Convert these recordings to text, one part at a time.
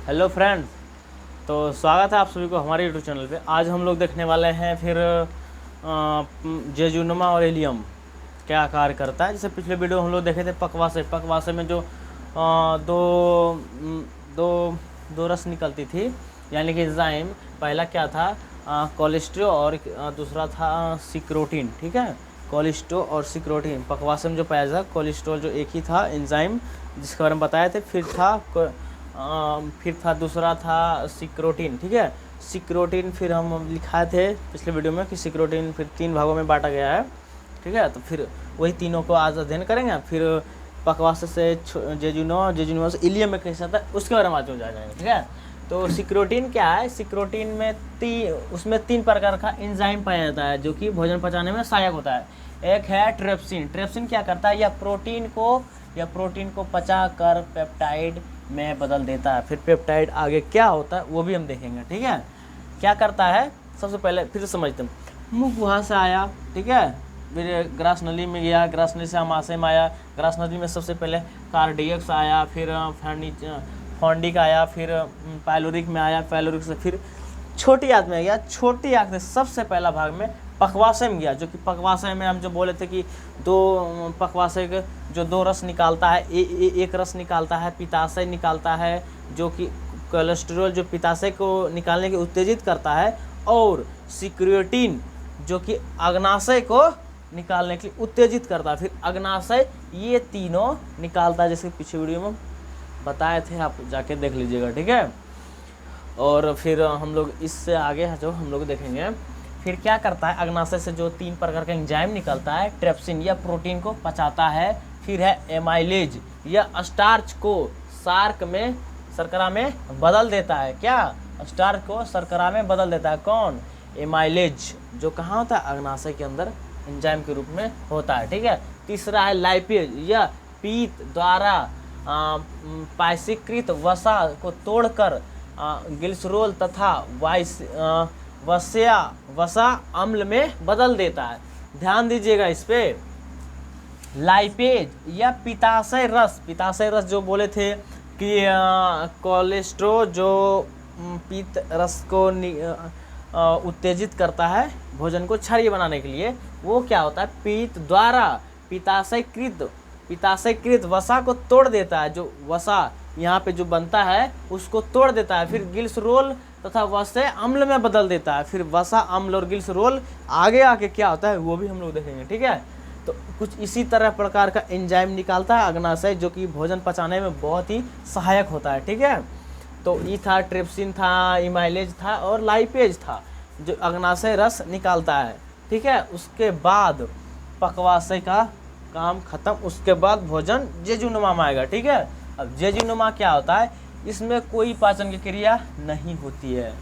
Hello friends, तो स्वागत है आप सभी को हमारे यूट्यूब चैनल पे। आज हम लोग देखने वाले हैं फिर जेजुनुमा और इलियम क्या कार्य करता है। जैसे पिछले वीडियो हम लोग देखे थे पकवासे में जो दो दो दो रस निकलती थी, यानी कि एंजाइम। पहला क्या था, कोलेस्ट्रो, और दूसरा था सिक्रोटीन। ठीक है, कोलेस्ट्रो और सिक्रोटीन पकवासे में जो पाया जाता, कोलेस्ट्रॉल जो एक ही था एंजाइम जिसके बारे में बताए थे। फिर था दूसरा था सिक्रोटीन। ठीक है, सिक्रोटीन फिर हम लिखाए थे पिछले वीडियो में कि सिक्रोटीन फिर 3 भागों में बांटा गया है। ठीक है, तो फिर वही तीनों को आज अध्ययन करेंगे। फिर पकवासे से जेजुनुमा से इलियम में कैसे आता है उसके बारे में आज जाएंगे। ठीक है, तो सिक्रोटीन क्या है। सिक्रोटीन में उसमें 3 प्रकार का एंजाइम पाया जाता है जो कि भोजन पचाने में सहायक होता है। एक है ट्रिप्सिन। ट्रिप्सिन क्या करता है, यह प्रोटीन को पचा कर पेप्टाइड में बदल देता है। फिर पेप्टाइड आगे क्या होता है वो भी हम देखेंगे। ठीक है, क्या करता है सबसे पहले फिर समझते हैं। मुख वहाँ से आया, ठीक है, फिर ग्रास नली में गया, ग्रास नली से आमाशय में आया। ग्रास नली में सबसे पहले कार्डियक्स आया, फिर फॉन्डिक आया, फिर पाइलोरिक में आया, पाइलोरिक से फिर छोटी आंत में गया। छोटी आंत में सबसे पहला भाग में पकवासे में गया, जो कि पकवासे में हम जो बोले थे कि पकवासे के जो 2 रस निकालता है, एक रस निकालता है पित्ताशय निकालता है, जो कि कोलेस्ट्रॉल जो पित्ताशय को निकालने के उत्तेजित करता है, और सिक्रोटीन जो कि अग्नाशय को निकालने के लिए उत्तेजित करता है। फिर अग्नाशय ये तीनों निकालता है, जैसे पीछे वीडियो में बताए थे, आप जाके देख लीजिएगा। ठीक है, और फिर हम लोग इससे आगे जो हम लोग देखेंगे फिर क्या करता है। अग्नाशय से जो 3 प्रकार का एंजाइम निकलता है, ट्रिप्सिन या प्रोटीन को पचाता है। फिर है एमाइलेज, या स्टार्च को शर्करा में बदल देता है। क्या, स्टार्च को शर्करा में बदल देता है। कौन, एमाइलेज, जो कहाँ होता है, अग्नाशय के अंदर एंजाइम के रूप में होता है। ठीक है, तीसरा है लाइपेज, या पीत द्वारा पायसीकृत वसा को तोड़कर ग्लिसरोल तथा वसा अम्ल में बदल देता है। ध्यान दीजिएगा इस पे। लाइपेज या पित्ताशय रस जो बोले थे कि कोलेस्ट्रॉल जो पित्त रस को उत्तेजित करता है भोजन को क्षारीय बनाने के लिए, वो क्या होता है, पित्त द्वारा पित्ताशयकृत वसा को तोड़ देता है। जो वसा यहाँ पे जो बनता है उसको तोड़ देता है, फिर ग्लिसरोल तथा वसा अम्ल में बदल देता है। फिर वसा अम्ल और ग्लिसरोल आगे आके क्या होता है वो भी हम लोग देखेंगे। ठीक है, तो कुछ इसी तरह प्रकार का एंजाइम निकालता है अग्नाशय, जो कि भोजन पचाने में बहुत ही सहायक होता है। ठीक है, तो ये था, ट्रिप्सिन था, इमाइलेज था और लाइपेज था जो अग्नाशय रस निकालता है। ठीक है, उसके बाद पकवासे का काम खत्म, उसके बाद भोजन जेजुनुमा में आएगा। ठीक है, अब जेजुनुमा क्या होता है, इसमें कोई पाचन की क्रिया नहीं होती है।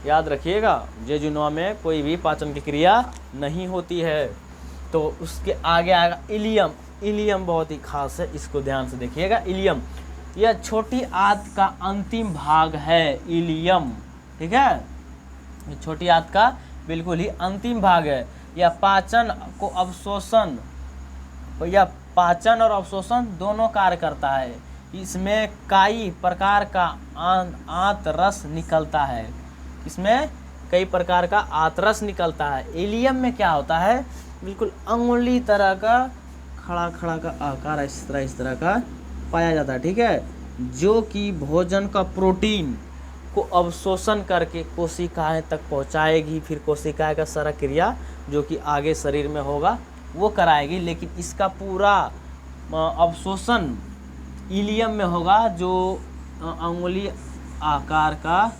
याद रखिएगा, जेजुनुमा में कोई भी पाचन की क्रिया नहीं होती है। तो उसके आगे आएगा इलियम। इलियम बहुत ही खास है, इसको ध्यान से देखिएगा। इलियम यह छोटी आंत का अंतिम भाग है। इलियम, ठीक है, ये छोटी आंत का बिल्कुल ही अंतिम भाग है। यह पाचन और अवशोषण दोनों कार्य करता है। इसमें कई प्रकार का आंत रस निकलता है। इसमें कई प्रकार का आंतरस निकलता है। इलियम में क्या होता है, बिल्कुल अंगुली तरह का खड़ा का आकार इस तरह का पाया जाता है। ठीक है, जो कि भोजन का प्रोटीन को अवशोषण करके कोशिकाएं तक पहुंचाएगी। फिर कोशिकाएं का सारा क्रिया जो कि आगे शरीर में होगा वो कराएगी, लेकिन इसका पूरा अवशोषण इलियम में होगा। जो अंगुली आकार का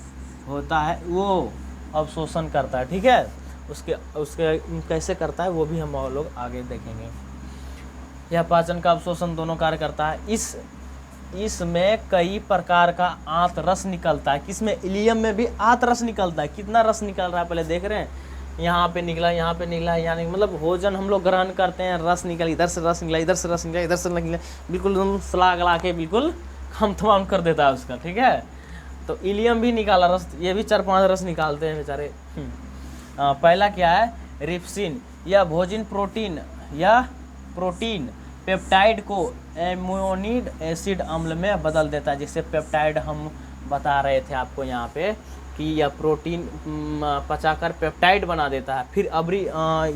होता है वो अवशोषण करता है। ठीक है, उसके कैसे करता है वो भी हम लोग आगे देखेंगे। यह पाचन का अवशोषण दोनों कार्य करता है। इसमें कई प्रकार का आंत रस निकलता है। किसमें, इलियम में भी आंत रस निकलता है। कितना रस निकल रहा है पहले देख रहे हैं, यहाँ पे निकला, यहाँ पे निकला, यानी मतलब भोजन हम लोग ग्रहण करते हैं, रस निकल, इधर से रस निकला, इधर से रस निकला, इधर से निकला, बिल्कुल एकदम सला गला के बिल्कुल हम तमाम कर देता है उसका। ठीक है, तो इलियम भी निकाला रस, ये भी 4-5 रस निकालते हैं बेचारे। पहला क्या है, रिप्सिन, यह भोजन प्रोटीन पेप्टाइड को एमिनो एसिड अम्ल में बदल देता है। जिससे पेप्टाइड हम बता रहे थे आपको यहाँ पे कि यह प्रोटीन पचाकर पेप्टाइड बना देता है। फिर अबरी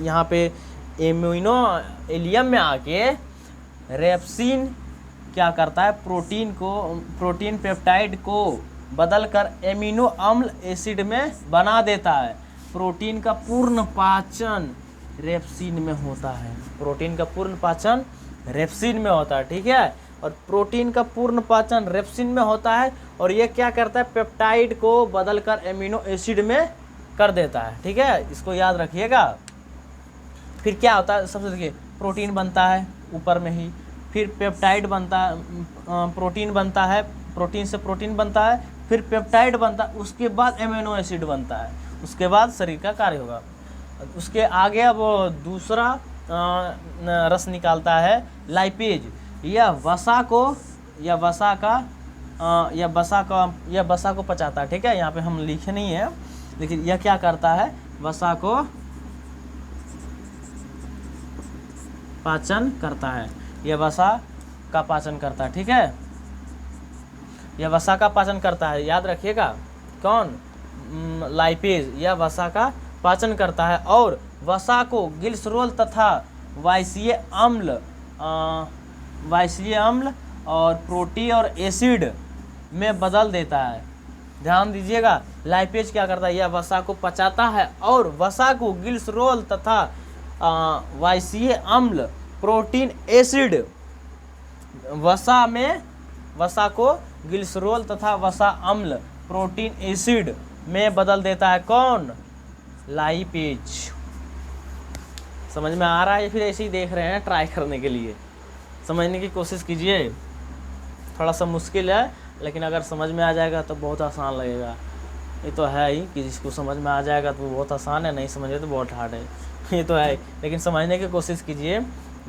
यहाँ पे एमिनो इलियम में आके रेप्सिन क्या करता है, प्रोटीन पेप्टाइड को बदलकर एमिनो अम्ल एसिड में बना देता है। प्रोटीन का पूर्ण पाचन रेप्सिन में होता है। प्रोटीन का पूर्ण पाचन रेप्सिन में होता है, ठीक है। और प्रोटीन का पूर्ण पाचन रेप्सिन में होता है और ये क्या करता है, पेप्टाइड को बदलकर एमिनो एसिड में कर देता है, ठीक है। इसको याद रखिएगा। फिर क्या होता है, सबसे देखिए, प्रोटीन बनता है ऊपर में ही, फिर पेप्टाइड बनता है, प्रोटीन बनता है, प्रोटीन से प्रोटीन बनता है, फिर पेप्टाइड बनता है, उसके बाद एमिनो एसिड बनता है, उसके बाद शरीर का कार्य होगा। उसके आगे अब दूसरा रस निकालता है लाइपेज। यह वसा को पचाता है, ठीक है। यहाँ पे हम लिखे नहीं है, लेकिन यह क्या करता है, वसा को पाचन करता है। यह वसा का पाचन करता है, ठीक है। यह वसा का पाचन करता है, याद रखिएगा। कौन, लाइपेज, यह वसा का पाचन करता है और वसा को ग्लिसरॉल तथा वायसीय अम्ल और प्रोटीन और एसिड में बदल देता है। ध्यान दीजिएगा, लाइपेज क्या करता है, यह वसा को पचाता है और वसा को ग्लिसरॉल तथा वायसीय अम्ल, प्रोटीन, एसिड, वसा को ग्लिसरॉल तथा वसा अम्ल, प्रोटीन, एसिड में बदल देता है। कौन, लाइपेज। समझ में आ रहा है या फिर ऐसे ही देख रहे हैं ट्राई करने के लिए? समझने की कोशिश कीजिए। थोड़ा सा मुश्किल है, लेकिन अगर समझ में आ जाएगा तो बहुत आसान लगेगा। ये तो है ही कि जिसको समझ में आ जाएगा तो बहुत आसान है, नहीं समझे तो बहुत हार्ड है। ये तो है, लेकिन समझने की कोशिश कीजिए।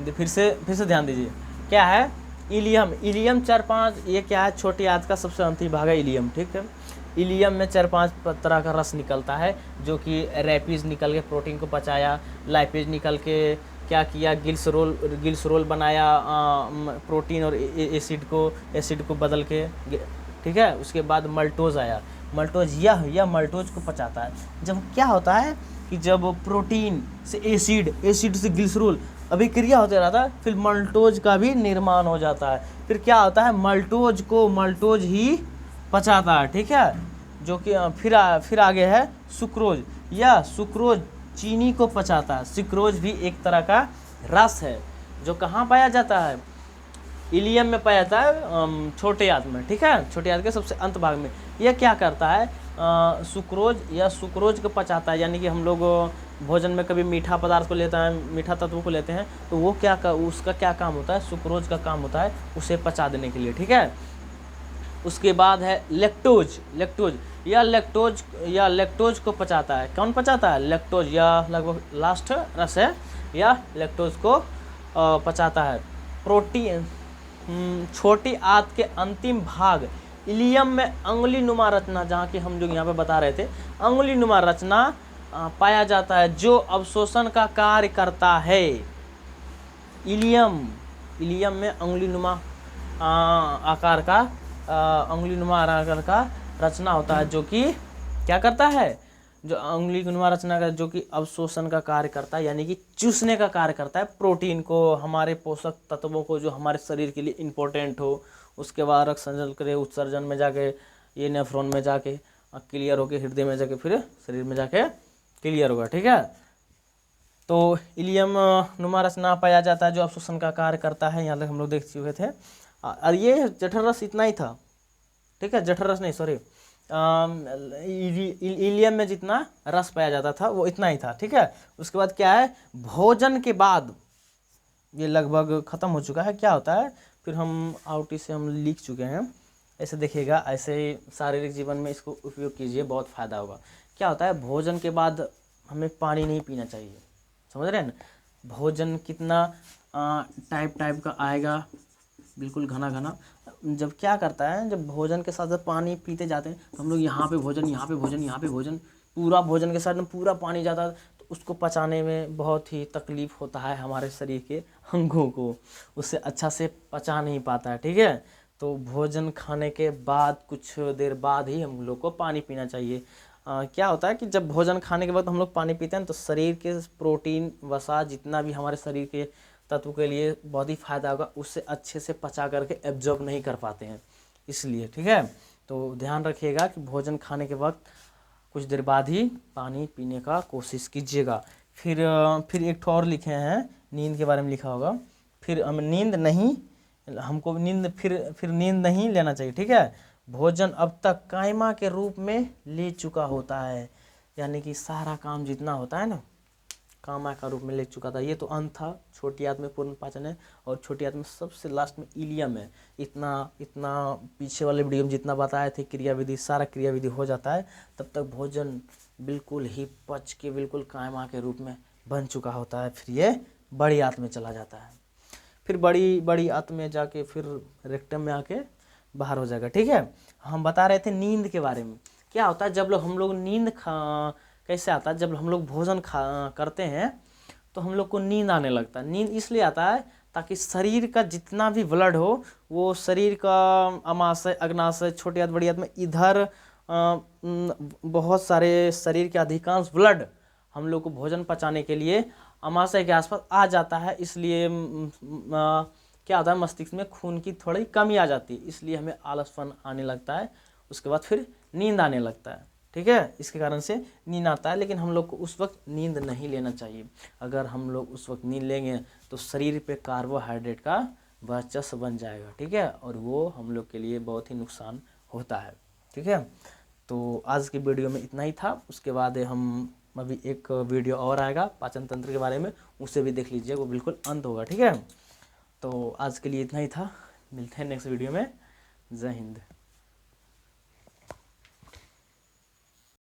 फिर से ध्यान दीजिए। क्या है, इलियम 4-5, ये क्या है, छोटी आंत का सबसे अंतिम भाग है इलियम, ठीक है। इलियम में 4-5 तरह का रस निकलता है, जो कि रेपिज निकल के प्रोटीन को पचाया, लाइपेज निकल के क्या किया, ग्लिसरॉल बनाया, प्रोटीन और एसिड को बदल के, ठीक है। उसके बाद मल्टोज आया, मल्टोज यह मल्टोज को पचाता है। जब क्या होता है कि जब प्रोटीन से एसिड से ग्लिसरॉल अभिक्रिया होते रहता है, फिर मल्टोज का भी निर्माण हो जाता है। फिर क्या होता है, मल्टोज ही पचाता है, ठीक है। जो कि फिर आगे है सुक्रोज। यह सुक्रोज चीनी को पचाता है। सुक्रोज भी एक तरह का रस है, जो कहाँ पाया जाता है, इलियम में पाया जाता है, छोटे आंत में, ठीक है, छोटे आंत के सबसे अंत भाग में। यह क्या करता है, सुक्रोज को पचाता है। यानी कि हम लोग भोजन में कभी मीठा पदार्थ को लेते हैं, मीठा तत्वों को लेते हैं, तो वो उसका क्या काम होता है, सुक्रोज का काम होता है उसे पचा देने के लिए, ठीक है। उसके बाद है लेक्टोज। यह लेक्टोज को पचाता है। कौन पचाता है, लेक्टोज। यह लगभग लास्ट रस है, यह लेक्टोज को पचाता है। प्रोटीन, छोटी आंत के अंतिम भाग इलियम में अंगुली नुमा रचना, जहाँ की हम जो यहाँ पे बता रहे थे, अंगुली नुमा रचना पाया जाता है, जो अवशोषण का कार्य करता है। इलियम में अंगुली नुमा आकार का रचना होता है, जो कि क्या करता है, जो अंगुली नुमा रचना का, जो कि अवशोषण का कार्य करता है, यानी कि चूसने का कार्य करता है प्रोटीन को, हमारे पोषक तत्वों को जो हमारे शरीर के लिए इम्पोर्टेंट हो। उसके बाद रक्त संचलन करे, उत्सर्जन में जाके, ये नेफ्रॉन में जाके क्लियर होके, हृदय में जाके, फिर शरीर में जाके क्लियर होगा, ठीक है। तो इलियम नुमा रचना पाया जाता है, जो अवशोषण का कार्य करता है। यहाँ तक हम लोग देख चुके थे। और ये जठर रस इतना ही था, ठीक है, जठर रस नहीं, सॉरी, इलियम में जितना रस पाया जाता था वो इतना ही था, ठीक है। उसके बाद क्या है, भोजन के बाद, ये लगभग खत्म हो चुका है। क्या होता है, फिर हम आउटी से हम लिख चुके हैं, ऐसे देखिएगा, ऐसे ही शारीरिक जीवन में इसको उपयोग कीजिए, बहुत फ़ायदा होगा। क्या होता है, भोजन के बाद हमें पानी नहीं पीना चाहिए, समझ रहे हैं ना। भोजन कितना टाइप का आएगा, बिल्कुल घना। जब क्या करता है, जब भोजन के साथ जब पानी पीते जाते हैं, तो हम लोग यहाँ पे भोजन, पूरा भोजन के साथ में पूरा पानी जाता है, तो उसको पचाने में बहुत ही तकलीफ़ होता है हमारे शरीर के अंगों को, उससे अच्छा से पचा नहीं पाता है, ठीक है। तो भोजन खाने के बाद कुछ देर बाद ही हम लोग को पानी पीना चाहिए। क्या होता है कि जब भोजन खाने के बाद हम लोग पानी पीते हैं तो शरीर के प्रोटीन वसा जितना भी हमारे शरीर के तत्व के लिए बहुत ही फायदा होगा उससे अच्छे से पचा करके एब्जॉर्ब नहीं कर पाते हैं, इसलिए ठीक है। तो ध्यान रखिएगा कि भोजन खाने के वक्त कुछ देर बाद ही पानी पीने का कोशिश कीजिएगा। फिर एक ठो और लिखे हैं, नींद के बारे में लिखा होगा। फिर हम नींद नहीं, हमको नींद फिर नींद नहीं लेना चाहिए, ठीक है। भोजन अब तक कायमा के रूप में ले चुका होता है, यानी कि सारा काम जितना होता है ना कामा का रूप में ले चुका था। ये तो अंत था, छोटी आंत में पूर्ण पाचन है और छोटी आंत में सबसे लास्ट में इलियम है। इतना पीछे वाले वीडियो में जितना बताए थे क्रियाविधि, सारा क्रियाविधि हो जाता है तब तक भोजन बिल्कुल ही पच के बिल्कुल कायमा के रूप में बन चुका होता है। फिर ये बड़ी आंत में चला जाता है, फिर बड़ी आंत में जाके फिर रेक्टम में आके बाहर हो जाएगा, ठीक है। हम बता रहे थे नींद के बारे में। क्या होता है जब हम लोग नींद कैसे आता है, जब हम लोग भोजन करते हैं तो हम लोग को नींद आने लगता है। नींद इसलिए आता है ताकि शरीर का जितना भी ब्लड हो वो शरीर का अमाशय, अग्नाशय, छोटी आंत, बड़ी आंत में इधर बहुत सारे शरीर के अधिकांश ब्लड हम लोग को भोजन पचाने के लिए अमाशय के आसपास आ जाता है। इसलिए क्या होता है मस्तिष्क में खून की थोड़ी कमी आ जाती है, इसलिए हमें आलसपन आने लगता है। उसके बाद फिर नींद आने लगता है, ठीक है। इसके कारण से नींद आता है, लेकिन हम लोग को उस वक्त नींद नहीं लेना चाहिए। अगर हम लोग उस वक्त नींद लेंगे तो शरीर पे कार्बोहाइड्रेट का वर्चस्व बन जाएगा, ठीक है, और वो हम लोग के लिए बहुत ही नुकसान होता है, ठीक है। तो आज की वीडियो में इतना ही था। उसके बाद हम अभी एक वीडियो और आएगा पाचन तंत्र के बारे में, उसे भी देख लीजिए, वो बिल्कुल अंत होगा, ठीक है। तो आज के लिए इतना ही था, मिलते हैं नेक्स्ट वीडियो में। जय हिंद।